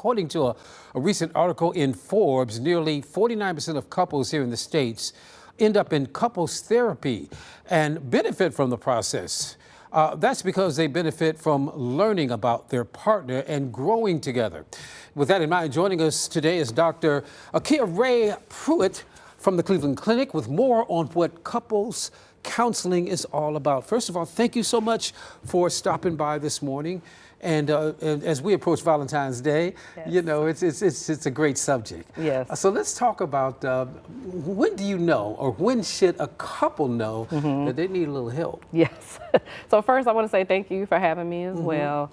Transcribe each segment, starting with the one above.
according to a recent article in Forbes, nearly 49% of couples here in the States end up in couples therapy and benefit from the process. That's because they benefit from learning about their partner and growing together. With that in mind, joining us today is Dr. Akia Ray Pruitt from the Cleveland Clinic with more on what couples counseling is all about. First of all, thank you so much for stopping by this morning. And as we approach Valentine's Day, yes. you know, it's a great subject. Yes. So let's talk about when do you know, or when should a couple know that they need a little help? Yes. So first, I want to say thank you for having me as well.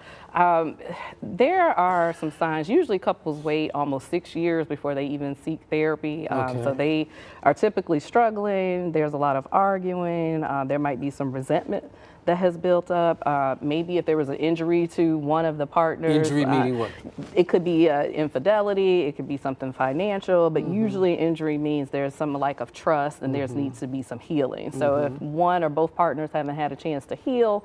There are some signs. Usually couples wait almost 6 years before they even seek therapy. So they are typically struggling. There's a lot of arguing. There might be some resentment that has built up. Maybe if there was an injury to one of the partners. Injury meaning what? It could be infidelity, it could be something financial, but usually injury means there's some lack of trust and there needs to be some healing. So if one or both partners haven't had a chance to heal,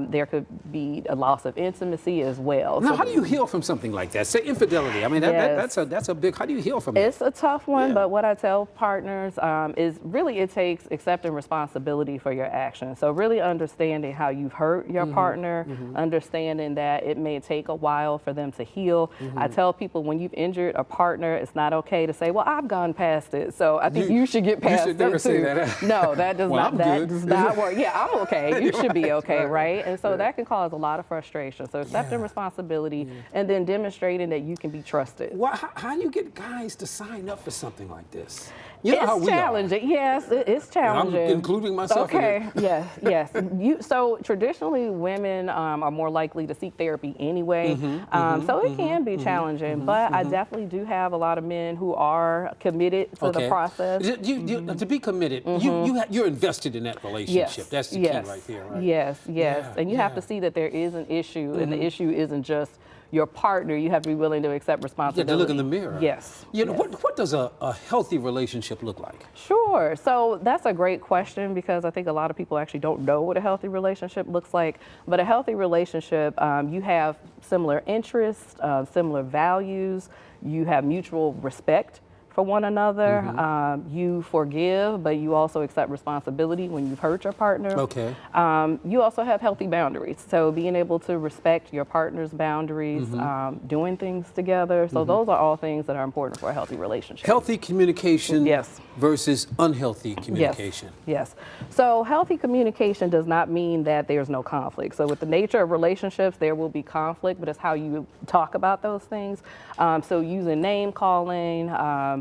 there could be a loss of intimacy as well. Now, so how do you heal from something like that? Say infidelity. I mean, that's a big, how do you heal from that? It's a tough one, but what I tell partners is really it takes accepting responsibility for your actions. So really understanding how you've hurt your partner, understanding that it may take a while for them to heal. I tell people when you've injured a partner, it's not okay to say, well, I've gone past it, so I think you should get past it. You should never too. Say that. No, that does well, not. That does not work. Yeah, I'm okay. You should be okay, right? And so right. that can cause a lot of frustration. So accepting responsibility and then demonstrating that you can be trusted. Well, how do you get guys to sign up for something like this? You know how we challenging. Yes, it's challenging. I'm including myself in it. Yes. So traditionally, women are more likely to seek therapy anyway. So it can be challenging, but I definitely do have a lot of men who are committed to the process. To be committed, you're invested in that relationship. Yes. That's the key right there, right? Yes. And you have to see that there is an issue, and the issue isn't just your partner. You have to be willing to accept responsibility. You have to look in the mirror. Yes. You know, what does a healthy relationship look like? Sure. So that's a great question because I think a lot of people actually don't know what a healthy relationship looks like. But a healthy relationship, you have similar interests, similar values, you have mutual respect for one another. You forgive, but you also accept responsibility when you've hurt your partner. Okay. You also have healthy boundaries. So being able to respect your partner's boundaries, doing things together. So those are all things that are important for a healthy relationship. Healthy communication Yes. versus unhealthy communication. Yes. So healthy communication does not mean that there's no conflict. So with the nature of relationships, there will be conflict, but it's how you talk about those things. So using name calling,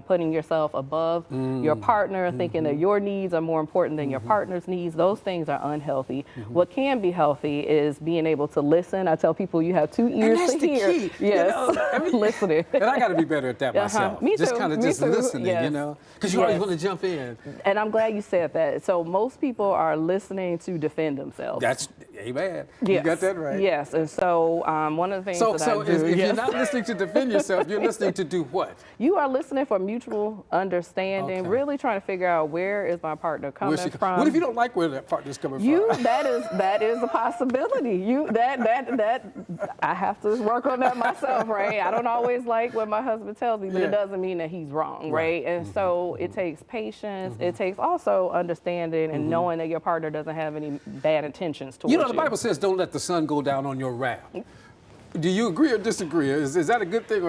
putting yourself above your partner, thinking that your needs are more important than your partner's needs, those things are unhealthy. What can be healthy is being able to listen. I tell people you have 2 ears and that's to hear. Key. Yes, You know, listening. And I got to be better at that myself. Me just too. kind of Me just too. listening, Yes. you know, because you always want to jump in. And I'm glad you said that. So most people are listening to defend themselves. That's, amen. Yes. You got that right. Yes, and so one of the things that I do. If you're not listening to defend yourself, you're listening to do what? You are listening for mutual understanding, really trying to figure out where is my partner coming from. What if you don't like where that partner's coming from? That is a possibility. I have to work on that myself, right? I don't always like what my husband tells me, but it doesn't mean that he's wrong, right? And so it takes patience. It takes also understanding and knowing that your partner doesn't have any bad intentions towards you. You know, the Bible says, "Don't let the sun go down on your wrath." Do you agree or disagree? Is that a good thing?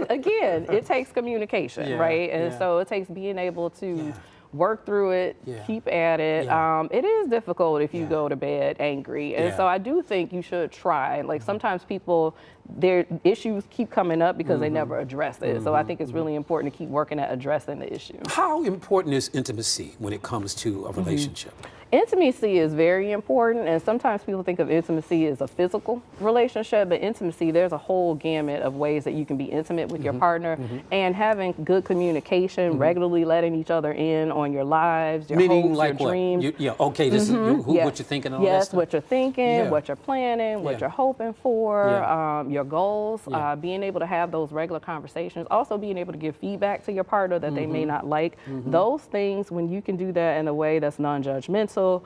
Again, it takes communication, right? And so it takes being able to work through it, keep at it. It is difficult if you go to bed angry. And so I do think you should try. Like sometimes people, their issues keep coming up because they never address it. So I think it's really important to keep working at addressing the issue. How important is intimacy when it comes to a relationship? Intimacy is very important, and sometimes people think of intimacy as a physical relationship, but intimacy, there's a whole gamut of ways that you can be intimate with your partner, and having good communication, regularly letting each other in on your lives, your hopes, like your dreams. Okay, this is what you're thinking and all that stuff? What you're thinking, what you're planning, what you're hoping for, your goals, being able to have those regular conversations, also being able to give feedback to your partner that they may not like. Those things, when you can do that in a way that's non-judgmental, also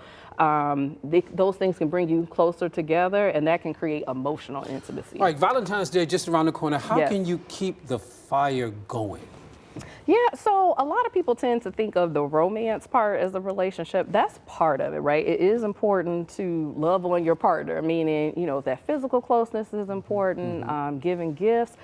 those things can bring you closer together, and that can create emotional intimacy. All right, Valentine's Day just around the corner. How Yes. can you keep the fire going? Yeah, so a lot of people tend to think of the romance part as a relationship. That's part of it, right? It is important to love on your partner, meaning, that physical closeness is important, giving gifts.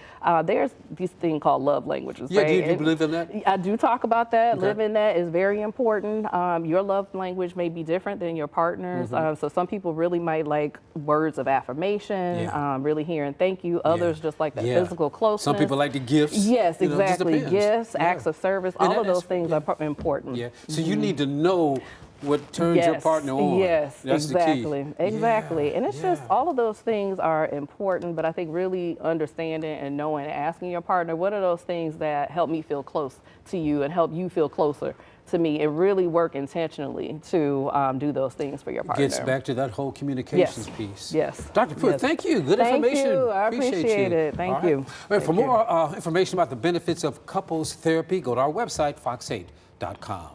There's this thing called love languages, Yeah, right? do you believe in that? I do talk about that. Okay. Living that is very important. Your love language may be different than your partner's. So some people really might like words of affirmation, Yeah. really hearing thank you. Others just like that physical closeness. Some people like the gifts. Yes, You know, it just exactly. depends. Gifts, Yeah. acts of service, And all of that's- those things are important. Yeah. So you need to know what turns your partner on. Yes, That's exactly. the key. Exactly. Yeah, And it's just all of those things are important, but I think really understanding and knowing and asking your partner, what are those things that help me feel close to you and help you feel closer to me, and really work intentionally to do those things for your partner. Gets back to that whole communications piece. Yes. Dr. Pruitt, Yes. thank you. Good Thank information. you. I appreciate it. Thank All right. you. All right, for Thank you. more information about the benefits of couples therapy, go to our website, fox8.com.